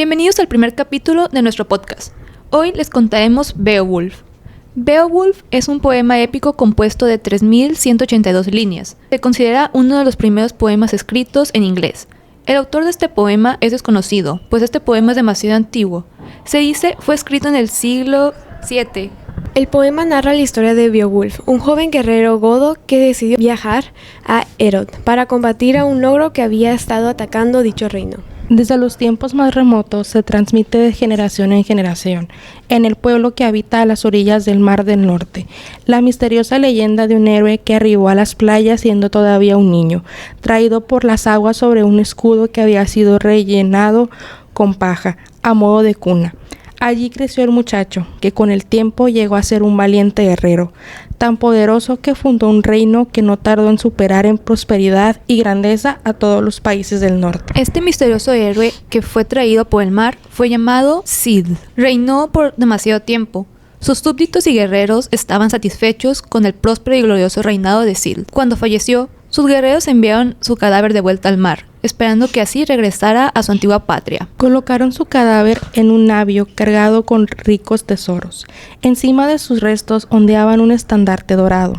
Bienvenidos al primer capítulo de nuestro podcast. Hoy les contaremos Beowulf. Beowulf es un poema épico compuesto de 3.182 líneas. Se considera uno de los primeros poemas escritos en inglés. El autor de este poema es desconocido, pues este poema es demasiado antiguo. Se dice fue escrito en el siglo VII. El poema narra la historia de Beowulf, un joven guerrero godo que decidió viajar a Erod para combatir a un ogro que había estado atacando dicho reino. Desde los tiempos más remotos se transmite de generación en generación, en el pueblo que habita a las orillas del Mar del Norte, la misteriosa leyenda de un héroe que arribó a las playas siendo todavía un niño, traído por las aguas sobre un escudo que había sido rellenado con paja, a modo de cuna. Allí creció el muchacho, que con el tiempo llegó a ser un valiente guerrero, tan poderoso que fundó un reino que no tardó en superar en prosperidad y grandeza a todos los países del norte. Este misterioso héroe que fue traído por el mar fue llamado Cid. Reinó por demasiado tiempo. Sus súbditos y guerreros estaban satisfechos con el próspero y glorioso reinado de Cid. Cuando falleció, sus guerreros enviaron su cadáver de vuelta al mar, esperando que así regresara a su antigua patria. Colocaron su cadáver en un navío cargado con ricos tesoros. Encima de sus restos ondeaban un estandarte dorado.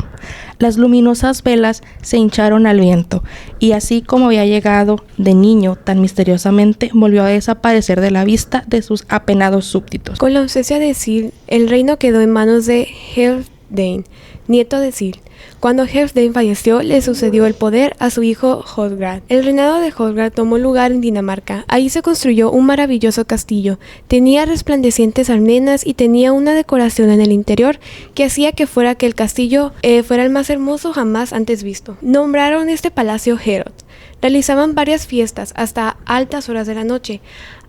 Las luminosas velas se hincharon al viento, y así como había llegado de niño tan misteriosamente, volvió a desaparecer de la vista de sus apenados súbditos. Con la ausencia de Cid, el reino quedó en manos de Healfdene, nieto de Cid. Cuando Healfdene falleció, le sucedió el poder a su hijo Hrothgar. El reinado de Hrothgar tomó lugar en Dinamarca. Ahí se construyó un maravilloso castillo. Tenía resplandecientes almenas y tenía una decoración en el interior que hacía que el castillo fuera el más hermoso jamás antes visto. Nombraron este palacio Herod. Realizaban varias fiestas hasta altas horas de la noche.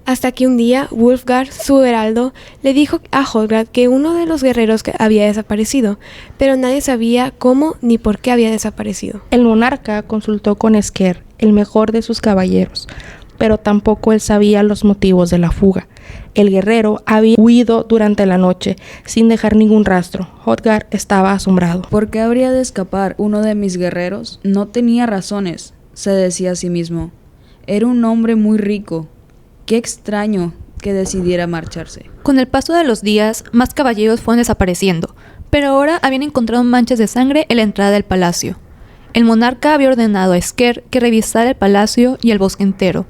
Hasta que un día Wulfgar, su heraldo, le dijo a Hrothgar que uno de los guerreros había desaparecido, pero nadie sabía cómo ni por qué había desaparecido. El monarca consultó con Sker, el mejor de sus caballeros, pero tampoco él sabía los motivos de la fuga. El guerrero había huido durante la noche, sin dejar ningún rastro. Hrothgar estaba asombrado. ¿Por qué habría de escapar uno de mis guerreros? No tenía razones, se decía a sí mismo. Era un hombre muy rico. Qué extraño que decidiera marcharse. Con el paso de los días, más caballeros fueron desapareciendo, pero ahora habían encontrado manchas de sangre en la entrada del palacio. El monarca había ordenado a Sker que revisara el palacio y el bosque entero.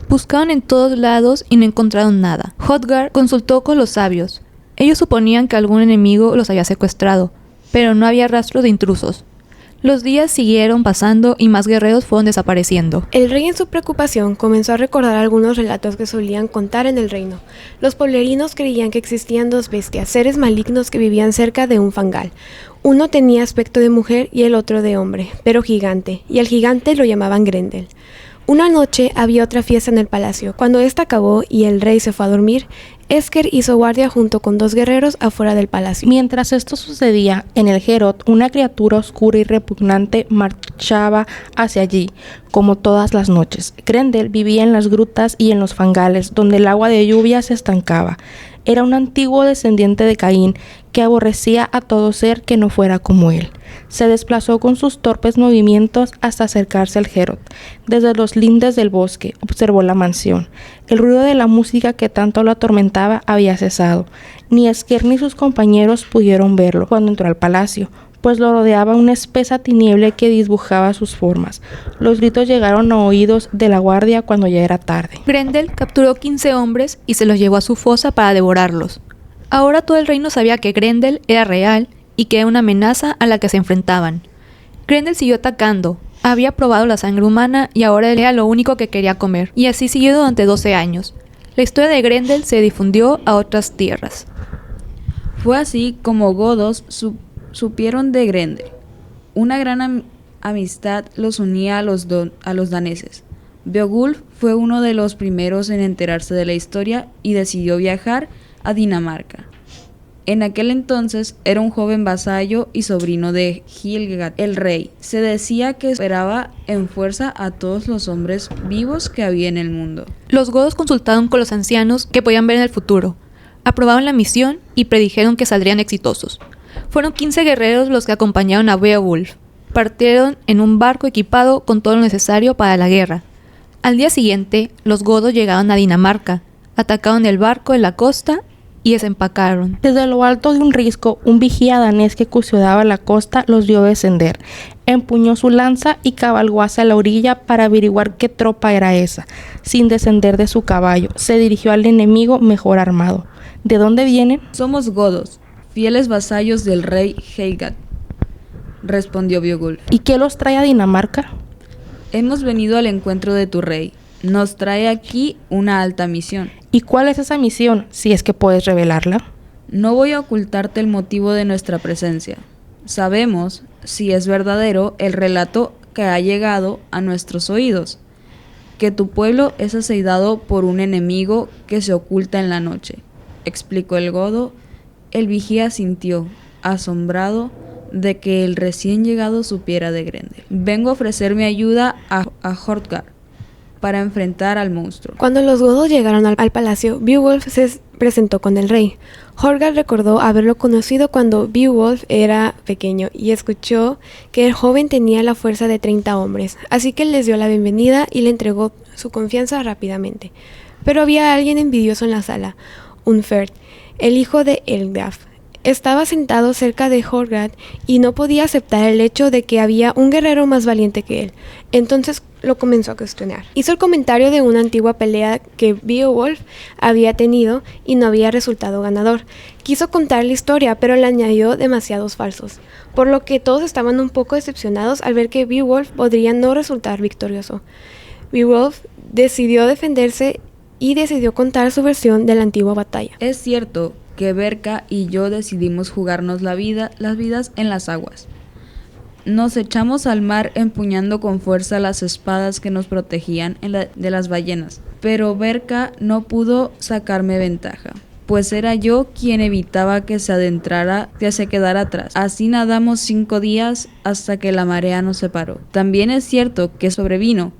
Buscaron en todos lados y no encontraron nada. Hrothgar consultó con los sabios. Ellos suponían que algún enemigo los había secuestrado, pero no había rastro de intrusos. Los días siguieron pasando y más guerreros fueron desapareciendo. El rey en su preocupación comenzó a recordar algunos relatos que solían contar en el reino. Los pueblerinos creían que existían dos bestias, seres malignos que vivían cerca de un fangal. Uno tenía aspecto de mujer y el otro de hombre, pero gigante, y al gigante lo llamaban Grendel. Una noche había otra fiesta en el palacio. Cuando esta acabó y el rey se fue a dormir, Sker hizo guardia junto con 2 guerreros afuera del palacio. Mientras esto sucedía, en el Herod, una criatura oscura y repugnante marchaba hacia allí, como todas las noches. Grendel vivía en las grutas y en los fangales, donde el agua de lluvia se estancaba. Era un antiguo descendiente de Caín que aborrecía a todo ser que no fuera como él. Se desplazó con sus torpes movimientos hasta acercarse al Herod. Desde los lindes del bosque observó la mansión. El ruido de la música que tanto lo atormentaba había cesado. Ni Sker ni sus compañeros pudieron verlo cuando entró al palacio, pues lo rodeaba una espesa tiniebla que dibujaba sus formas. Los gritos llegaron a oídos de la guardia cuando ya era tarde. Grendel capturó 15 hombres y se los llevó a su fosa para devorarlos. Ahora todo el reino sabía que Grendel era real y que era una amenaza a la que se enfrentaban. Grendel siguió atacando. Había probado la sangre humana y ahora era lo único que quería comer. Y así siguió durante 12 años. La historia de Grendel se difundió a otras tierras. Fue así como godos supieron de Grendel. Una gran amistad los unía a los daneses. Beowulf fue uno de los primeros en enterarse de la historia y decidió viajar a Dinamarca. En aquel entonces era un joven vasallo y sobrino de Hildegarde, el rey. Se decía que superaba en fuerza a todos los hombres vivos que había en el mundo. Los godos consultaron con los ancianos que podían ver en el futuro. Aprobaron la misión y predijeron que saldrían exitosos. Fueron 15 guerreros los que acompañaron a Beowulf. Partieron en un barco equipado con todo lo necesario para la guerra. Al día siguiente, los godos llegaron a Dinamarca. Atacaron el barco en la costa y desempacaron. Desde lo alto de un risco, un vigía danés que custodiaba la costa los vio descender. Empuñó su lanza y cabalgó hacia la orilla para averiguar qué tropa era esa. Sin descender de su caballo, se dirigió al enemigo mejor armado. ¿De dónde vienen? Somos godos, fieles vasallos del rey Heigat, respondió Beowulf. ¿Y qué los trae a Dinamarca? Hemos venido al encuentro de tu rey. Nos trae aquí una alta misión. ¿Y cuál es esa misión, si es que puedes revelarla? No voy a ocultarte el motivo de nuestra presencia. Sabemos, si es verdadero, el relato que ha llegado a nuestros oídos, que tu pueblo es asediado por un enemigo que se oculta en la noche, explicó el godo. El vigía sintió, asombrado, de que el recién llegado supiera de Grendel. Vengo a ofrecer mi ayuda a Hrothgar para enfrentar al monstruo. Cuando los godos llegaron al palacio, Beowulf se presentó con el rey. Hrothgar recordó haberlo conocido cuando Beowulf era pequeño y escuchó que el joven tenía la fuerza de 30 hombres, así que les dio la bienvenida y le entregó su confianza rápidamente. Pero había alguien envidioso en la sala, Unferth, el hijo de Eldaf. Estaba sentado cerca de Hrothgar y no podía aceptar el hecho de que había un guerrero más valiente que él. Entonces lo comenzó a cuestionar. Hizo el comentario de una antigua pelea que Beowulf había tenido y no había resultado ganador. Quiso contar la historia, pero le añadió demasiados falsos, por lo que todos estaban un poco decepcionados al ver que Beowulf podría no resultar victorioso. Beowulf decidió defenderse y decidió contar su versión de la antigua batalla. Es cierto que Berka y yo decidimos jugarnos las vidas en las aguas. Nos echamos al mar empuñando con fuerza las espadas que nos protegían de las ballenas, pero Berka no pudo sacarme ventaja, pues era yo quien evitaba que se quedara atrás. Así nadamos 5 días hasta que la marea nos separó. También es cierto que sobrevino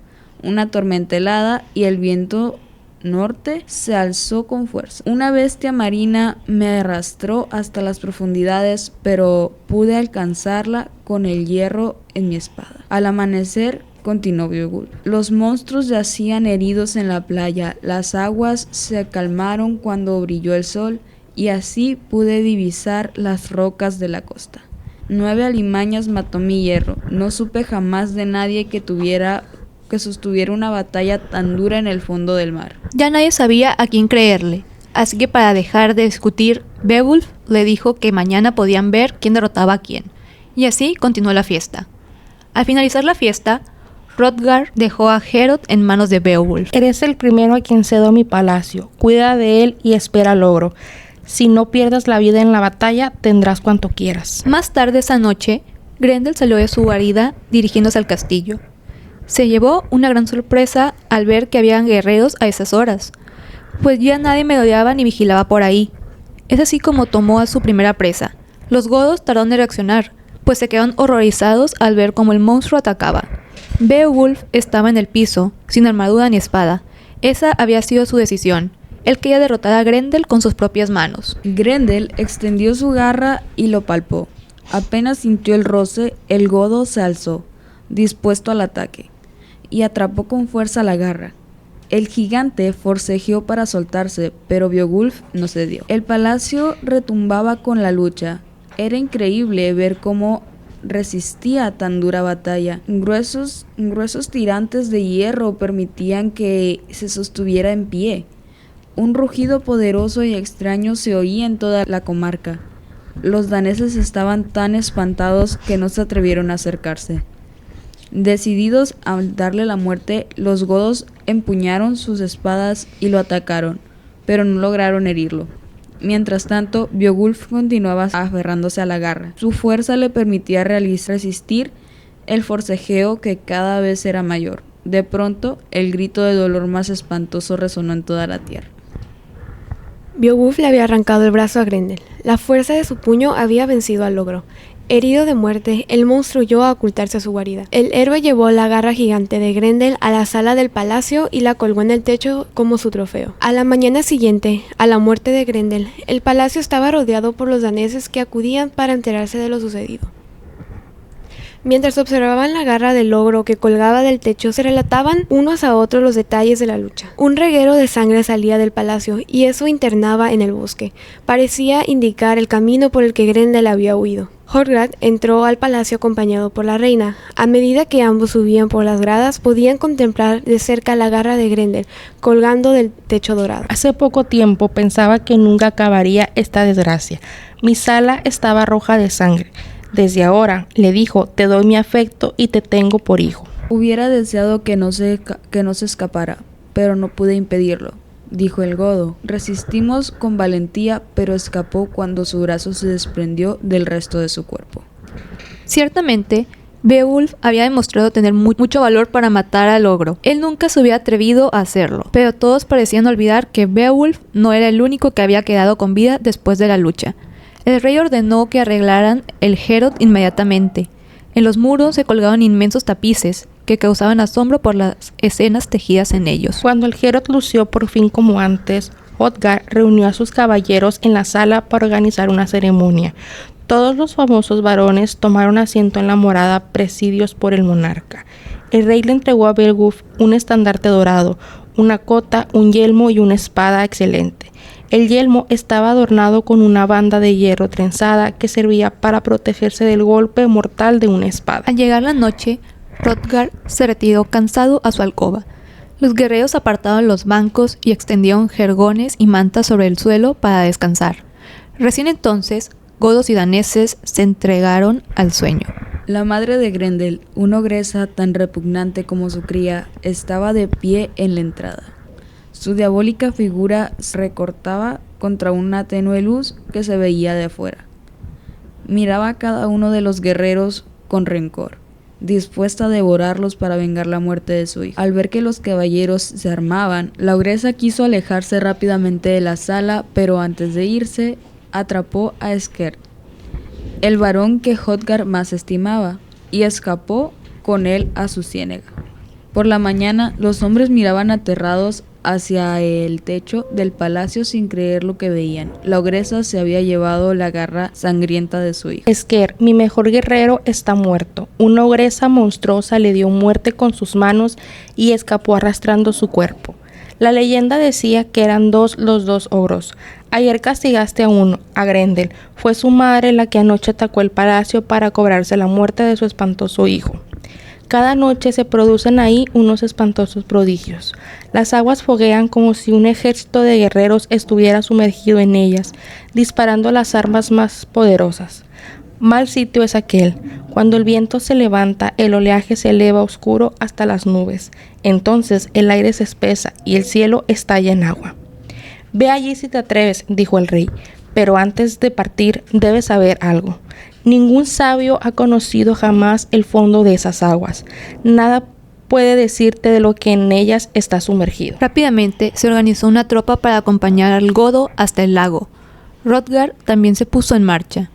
una tormenta helada y el viento norte se alzó con fuerza. Una bestia marina me arrastró hasta las profundidades, pero pude alcanzarla con el hierro en mi espada. Al amanecer, continuó Beowulf, los monstruos yacían heridos en la playa, las aguas se calmaron cuando brilló el sol y así pude divisar las rocas de la costa. 9 alimañas mató mi hierro. No supe jamás de nadie que sostuviera una batalla tan dura en el fondo del mar. Ya nadie sabía a quién creerle, así que para dejar de discutir, Beowulf le dijo que mañana podían ver quién derrotaba a quién, y así continuó la fiesta. Al finalizar la fiesta, Hrothgar dejó a Heorot en manos de Beowulf. Eres el primero a quien cedo mi palacio, cuida de él y espera logro. Si no pierdes la vida en la batalla, tendrás cuanto quieras. Más tarde esa noche, Grendel salió de su guarida dirigiéndose al castillo. Se llevó una gran sorpresa al ver que habían guerreros a esas horas, pues ya nadie merodeaba ni vigilaba por ahí. Es así como tomó a su primera presa. Los godos tardaron en reaccionar, pues se quedaron horrorizados al ver cómo el monstruo atacaba. Beowulf estaba en el piso, sin armadura ni espada. Esa había sido su decisión. Él quería derrotar a Grendel con sus propias manos. Grendel extendió su garra y lo palpó. Apenas sintió el roce, el godo se alzó, dispuesto al ataque, y atrapó con fuerza la garra. El gigante forcejeó para soltarse, pero Beowulf no cedió. El palacio retumbaba con la lucha. Era increíble ver cómo resistía tan dura batalla. Gruesos tirantes de hierro permitían que se sostuviera en pie. Un rugido poderoso y extraño se oía en toda la comarca. Los daneses estaban tan espantados que no se atrevieron a acercarse. Decididos a darle la muerte, los godos empuñaron sus espadas y lo atacaron, pero no lograron herirlo. Mientras tanto, Beowulf continuaba aferrándose a la garra. Su fuerza le permitía resistir el forcejeo que cada vez era mayor. De pronto, el grito de dolor más espantoso resonó en toda la tierra. Beowulf le había arrancado el brazo a Grendel. La fuerza de su puño había vencido al ogro. Herido de muerte, el monstruo huyó a ocultarse a su guarida. El héroe llevó la garra gigante de Grendel a la sala del palacio y la colgó en el techo como su trofeo. A la mañana siguiente, a la muerte de Grendel, el palacio estaba rodeado por los daneses que acudían para enterarse de lo sucedido. Mientras observaban la garra del ogro que colgaba del techo, se relataban unos a otros los detalles de la lucha. Un reguero de sangre salía del palacio y eso internaba en el bosque. Parecía indicar el camino por el que Grendel había huido. Hrothgar entró al palacio acompañado por la reina. A medida que ambos subían por las gradas, podían contemplar de cerca la garra de Grendel colgando del techo dorado. Hace poco tiempo pensaba que nunca acabaría esta desgracia. Mi sala estaba roja de sangre. Desde ahora, le dijo, te doy mi afecto y te tengo por hijo. Hubiera deseado que no se escapara, pero no pude impedirlo, dijo el godo. Resistimos con valentía, pero escapó cuando su brazo se desprendió del resto de su cuerpo. Ciertamente, Beowulf había demostrado tener mucho valor para matar al ogro. Él nunca se hubiera atrevido a hacerlo, pero todos parecían olvidar que Beowulf no era el único que había quedado con vida después de la lucha. El rey ordenó que arreglaran el Heorot inmediatamente. En los muros se colgaban inmensos tapices que causaban asombro por las escenas tejidas en ellos. Cuando el Heorot lució por fin como antes, Hrothgar reunió a sus caballeros en la sala para organizar una ceremonia. Todos los famosos varones tomaron asiento en la morada presididos por el monarca. El rey le entregó a Beowulf un estandarte dorado, una cota, un yelmo y una espada excelente. El yelmo estaba adornado con una banda de hierro trenzada que servía para protegerse del golpe mortal de una espada. Al llegar la noche, Hrothgar se retiró cansado a su alcoba. Los guerreros apartaron los bancos y extendieron jergones y mantas sobre el suelo para descansar. Recién entonces, godos y daneses se entregaron al sueño. La madre de Grendel, una ogresa tan repugnante como su cría, estaba de pie en la entrada. Su diabólica figura se recortaba contra una tenue luz que se veía de afuera. Miraba a cada uno de los guerreros con rencor, dispuesta a devorarlos para vengar la muerte de su hijo. Al ver que los caballeros se armaban, la ogresa quiso alejarse rápidamente de la sala, pero antes de irse, atrapó a Skird, el varón que Hrothgar más estimaba, y escapó con él a su ciénaga. Por la mañana, los hombres miraban aterrados hacia el techo del palacio sin creer lo que veían. La ogresa se había llevado la garra sangrienta de su hijo. Skird, mi mejor guerrero, está muerto. Una ogresa monstruosa le dio muerte con sus manos y escapó arrastrando su cuerpo. La leyenda decía que eran los dos ogros. Ayer castigaste a uno, a Grendel. Fue su madre la que anoche atacó el palacio para cobrarse la muerte de su espantoso hijo. Cada noche se producen ahí unos espantosos prodigios. Las aguas foguean como si un ejército de guerreros estuviera sumergido en ellas, disparando las armas más poderosas. Mal sitio es aquel. Cuando el viento se levanta, el oleaje se eleva oscuro hasta las nubes. Entonces el aire se espesa y el cielo estalla en agua. Ve allí si te atreves, dijo el rey, pero antes de partir debes saber algo. Ningún sabio ha conocido jamás el fondo de esas aguas. Nada puede decirte de lo que en ellas está sumergido. Rápidamente se organizó una tropa para acompañar al godo hasta el lago. Hrothgar también se puso en marcha.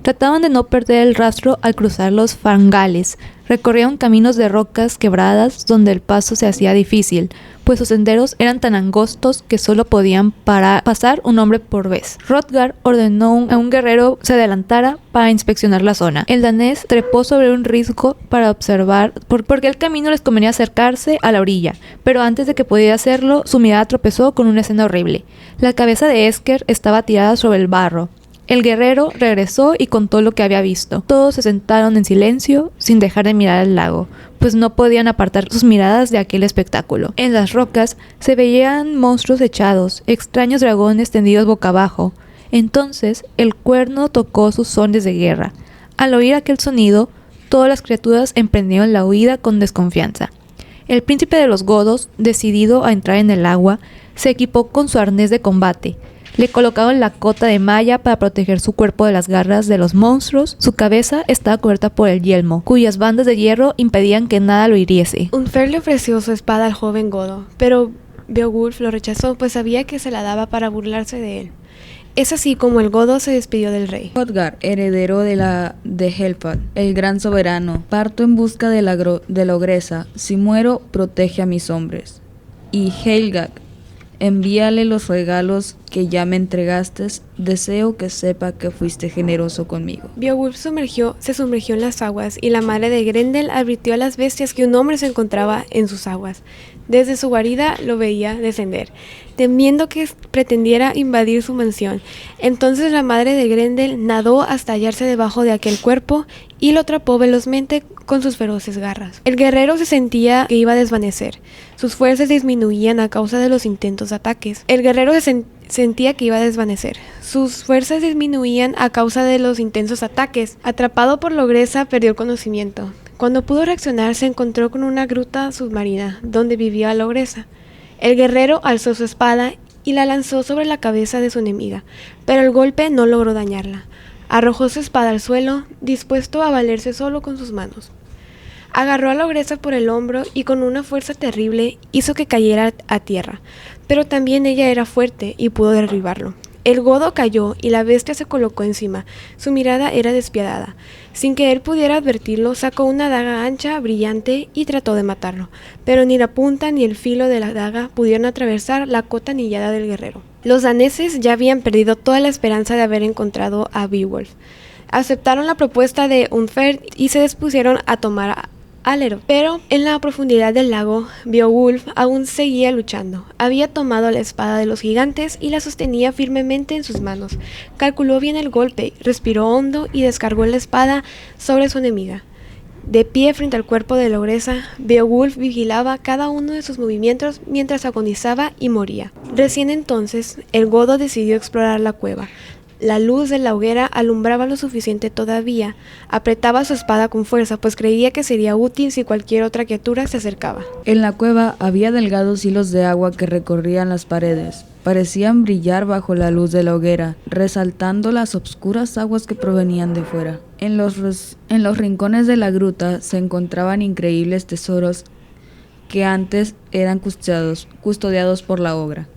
Trataban de no perder el rastro al cruzar los fangales. Recorrieron caminos de rocas quebradas donde el paso se hacía difícil, pues sus senderos eran tan angostos que solo podían pasar un hombre por vez. Hrothgar ordenó a un guerrero se adelantara para inspeccionar la zona. El danés trepó sobre un risco para observar porque el camino les convenía acercarse a la orilla, pero antes de que pudiera hacerlo, su mirada tropezó con una escena horrible. La cabeza de Skird estaba tirada sobre el barro. El guerrero regresó y contó lo que había visto. Todos se sentaron en silencio, sin dejar de mirar al lago, pues no podían apartar sus miradas de aquel espectáculo. En las rocas se veían monstruos echados, extraños dragones tendidos boca abajo. Entonces el cuerno tocó sus sones de guerra. Al oír aquel sonido, todas las criaturas emprendieron la huida con desconfianza. El príncipe de los godos, decidido a entrar en el agua, se equipó con su arnés de combate. Le colocaron la cota de malla para proteger su cuerpo de las garras de los monstruos. Su cabeza estaba cubierta por el yelmo, cuyas bandas de hierro impedían que nada lo hiriese. Unfer le ofreció su espada al joven godo, pero Beowulf lo rechazó, pues sabía que se la daba para burlarse de él. Es así como el godo se despidió del rey. Hrothgar, heredero de Helpad, el gran soberano, parto en busca de la ogresa. Si muero, protege a mis hombres. Y Helgak, envíale los regalos que ya me entregaste, deseo que sepa que fuiste generoso conmigo. Beowulf se sumergió en las aguas y la madre de Grendel advirtió a las bestias que un hombre se encontraba en sus aguas. Desde su guarida lo veía descender, temiendo que pretendiera invadir su mansión. Entonces la madre de Grendel nadó hasta hallarse debajo de aquel cuerpo y lo atrapó velozmente con sus feroces garras. El guerrero se sentía que iba a desvanecer. Sus fuerzas disminuían a causa de los intentos ataques. Atrapado por la ogresa, perdió el conocimiento. Cuando pudo reaccionar, se encontró con una gruta submarina donde vivía la ogresa. El guerrero alzó su espada y la lanzó sobre la cabeza de su enemiga, pero el golpe no logró dañarla. Arrojó su espada al suelo, dispuesto a valerse solo con sus manos. Agarró a la ogresa por el hombro y con una fuerza terrible hizo que cayera a tierra, pero también ella era fuerte y pudo derribarlo. El godo cayó y la bestia se colocó encima. Su mirada era despiadada. Sin que él pudiera advertirlo, sacó una daga ancha, brillante, y trató de matarlo. Pero ni la punta ni el filo de la daga pudieron atravesar la cota anillada del guerrero. Los daneses ya habían perdido toda la esperanza de haber encontrado a Beowulf. Aceptaron la propuesta de Unferth y se dispusieron a tomar Alerot. Pero en la profundidad del lago, Beowulf aún seguía luchando. Había tomado la espada de los gigantes y la sostenía firmemente en sus manos. Calculó bien el golpe, respiró hondo y descargó la espada sobre su enemiga. De pie frente al cuerpo de la ogresa, Beowulf vigilaba cada uno de sus movimientos mientras agonizaba y moría. Recién entonces, el godo decidió explorar la cueva. La luz de la hoguera alumbraba lo suficiente todavía. Apretaba su espada con fuerza, pues creía que sería útil si cualquier otra criatura se acercaba. En la cueva había delgados hilos de agua que recorrían las paredes. Parecían brillar bajo la luz de la hoguera, resaltando las obscuras aguas que provenían de fuera. En los rincones de la gruta se encontraban increíbles tesoros que antes eran custodiados por la obra.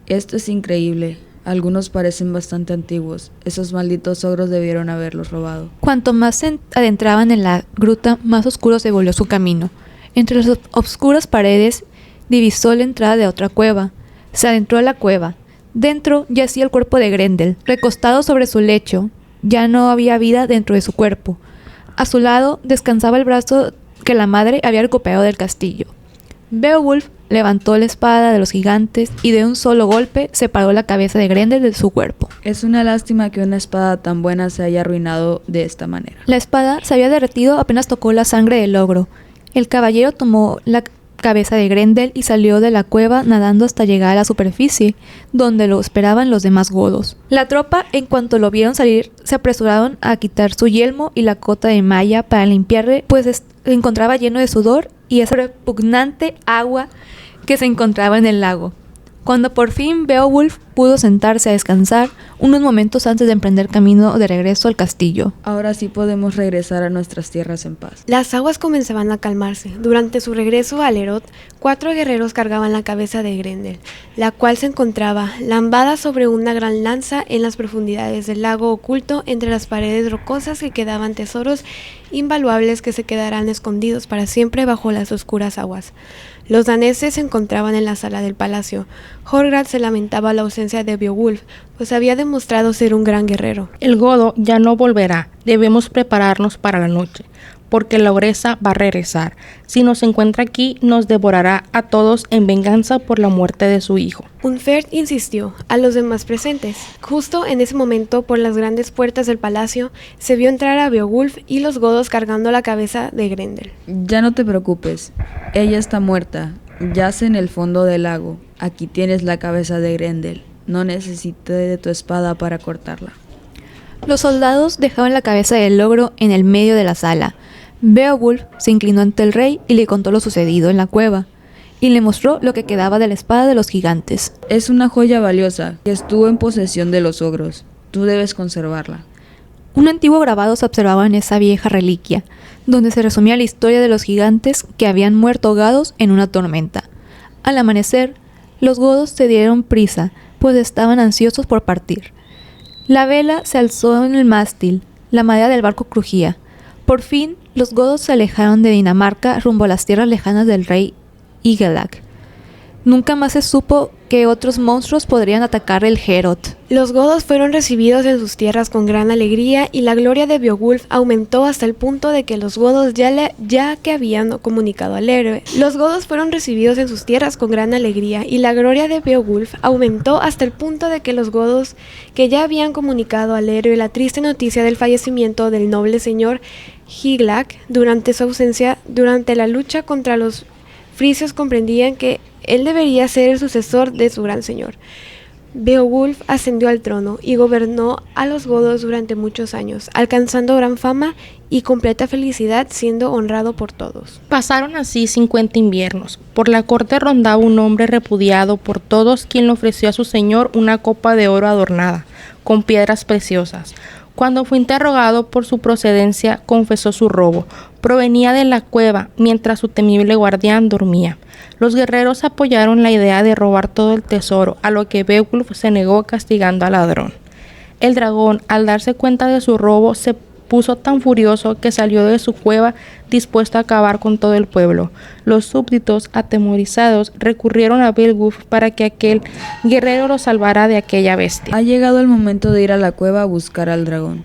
Esto es increíble. Algunos parecen bastante antiguos. Esos malditos ogros debieron haberlos robado. Cuanto más se adentraban en la gruta, más oscuro se volvió su camino. Entre las obscuras paredes divisó la entrada de otra cueva. Se adentró a la cueva. Dentro yacía el cuerpo de Grendel. Recostado sobre su lecho, ya no había vida dentro de su cuerpo. A su lado descansaba el brazo que la madre había recuperado del castillo. Beowulf levantó la espada de los gigantes y de un solo golpe separó la cabeza de Grendel de su cuerpo. Es una lástima que una espada tan buena se haya arruinado de esta manera. La espada se había derretido apenas tocó la sangre del ogro. El caballero tomó la cabeza de Grendel y salió de la cueva nadando hasta llegar a la superficie, donde lo esperaban los demás godos. La tropa, en cuanto lo vieron salir, se apresuraron a quitar su yelmo y la cota de malla para limpiarle, pues se encontraba lleno de sudor y esa repugnante agua que se encontraba en el lago. Cuando por fin Beowulf pudo sentarse a descansar, unos momentos antes de emprender camino de regreso al castillo. Ahora sí podemos regresar a nuestras tierras en paz. Las aguas comenzaban a calmarse. Durante su regreso a Alerot, 4 guerreros cargaban la cabeza de Grendel, la cual se encontraba lambada sobre una gran lanza en las profundidades del lago, oculto entre las paredes rocosas que quedaban tesoros invaluables que se quedarán escondidos para siempre bajo las oscuras aguas. Los daneses se encontraban en la sala del palacio. Horgrad se lamentaba la ausencia de Beowulf, pues había demostrado ser un gran guerrero. El godo ya no volverá. Debemos prepararnos para la noche, porque la ogresa va a regresar. Si nos encuentra aquí, nos devorará a todos en venganza por la muerte de su hijo. Unferth insistió a los demás presentes. Justo en ese momento, por las grandes puertas del palacio, se vio entrar a Beowulf y los godos cargando la cabeza de Grendel. Ya no te preocupes, ella está muerta, yace en el fondo del lago. Aquí tienes la cabeza de Grendel. No necesité de tu espada para cortarla. Los soldados dejaban la cabeza del ogro en el medio de la sala. Beowulf se inclinó ante el rey y le contó lo sucedido en la cueva, y le mostró lo que quedaba de la espada de los gigantes. Es una joya valiosa que estuvo en posesión de los ogros. Tú debes conservarla. Un antiguo grabado se observaba en esa vieja reliquia, donde se resumía la historia de los gigantes que habían muerto ahogados en una tormenta. Al amanecer, los godos se dieron prisa, pues estaban ansiosos por partir. La vela se alzó en el mástil, la madera del barco crujía. Por fin, los godos se alejaron de Dinamarca rumbo a las tierras lejanas del rey Hygelac. Nunca más se supo que otros monstruos podrían atacar el Heorot. Los godos fueron recibidos en sus tierras con gran alegría y la gloria de Beowulf aumentó hasta el punto de que los godos ya que habían comunicado al héroe. Los godos fueron recibidos en sus tierras con gran alegría y la gloria de Beowulf aumentó hasta el punto de que los godos que ya habían comunicado al héroe la triste noticia del fallecimiento del noble señor Hygelac durante su ausencia durante la lucha contra los frisios comprendían que él debería ser el sucesor de su gran señor. Beowulf ascendió al trono y gobernó a los godos durante muchos años, alcanzando gran fama y completa felicidad, siendo honrado por todos. Pasaron así 50 inviernos. Por la corte rondaba un hombre repudiado por todos, quien le ofreció a su señor una copa de oro adornada con piedras preciosas. Cuando fue interrogado por su procedencia, confesó su robo. Provenía de la cueva, mientras su temible guardián dormía. Los guerreros apoyaron la idea de robar todo el tesoro, a lo que Beowulf se negó castigando al ladrón. El dragón, al darse cuenta de su robo, se puso tan furioso que salió de su cueva dispuesto a acabar con todo el pueblo. Los súbditos, atemorizados, recurrieron a Beowulf para que aquel guerrero los salvara de aquella bestia. Ha llegado el momento de ir a la cueva a buscar al dragón.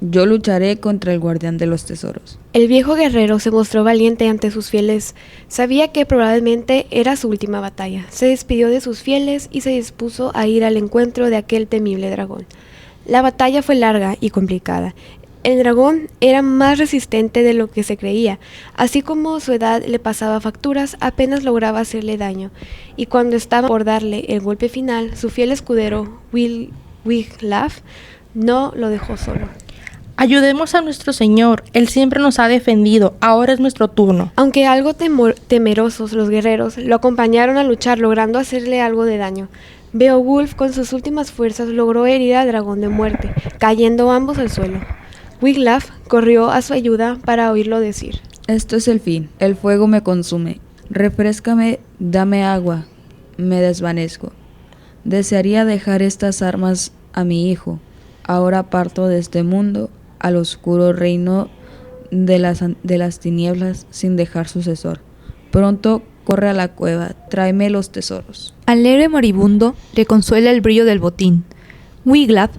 Yo lucharé contra el guardián de los tesoros. El viejo guerrero se mostró valiente ante sus fieles. Sabía que probablemente era su última batalla. Se despidió de sus fieles y se dispuso a ir al encuentro de aquel temible dragón. La batalla fue larga y complicada. El dragón era más resistente de lo que se creía. Así como su edad le pasaba facturas, apenas lograba hacerle daño. Y cuando estaba por darle el golpe final, su fiel escudero, Wiglaf, no lo dejó solo. Ayudemos a nuestro señor, él siempre nos ha defendido, ahora es nuestro turno. Aunque algo temerosos, los guerreros lo acompañaron a luchar, logrando hacerle algo de daño. Beowulf, con sus últimas fuerzas, logró herir al dragón de muerte, cayendo ambos al suelo. Wiglaf corrió a su ayuda para oírlo decir: Esto es el fin, el fuego me consume. Refréscame, dame agua, me desvanezco. Desearía dejar estas armas a mi hijo. Ahora parto de este mundo al oscuro reino de las tinieblas sin dejar sucesor. Pronto corre a la cueva, tráeme los tesoros. Al héroe moribundo le consuela el brillo del botín. Wiglaf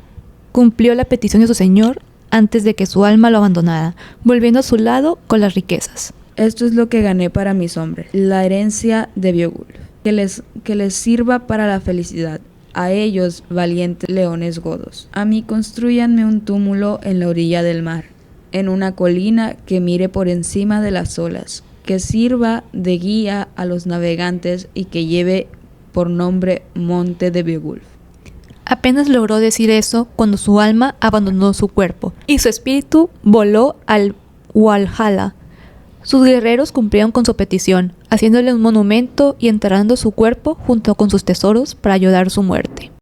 cumplió la petición de su señor antes de que su alma lo abandonara, volviendo a su lado con las riquezas. Esto es lo que gané para mis hombres, la herencia de Beowulf, que les sirva para la felicidad. A ellos, valientes leones godos. A mí construyanme un túmulo en la orilla del mar, en una colina que mire por encima de las olas, que sirva de guía a los navegantes y que lleve por nombre Monte de Beowulf. Apenas logró decir eso cuando su alma abandonó su cuerpo y su espíritu voló al Walhalla. Sus guerreros cumplieron con su petición, haciéndole un monumento y enterrando su cuerpo junto con sus tesoros para ayudar su muerte.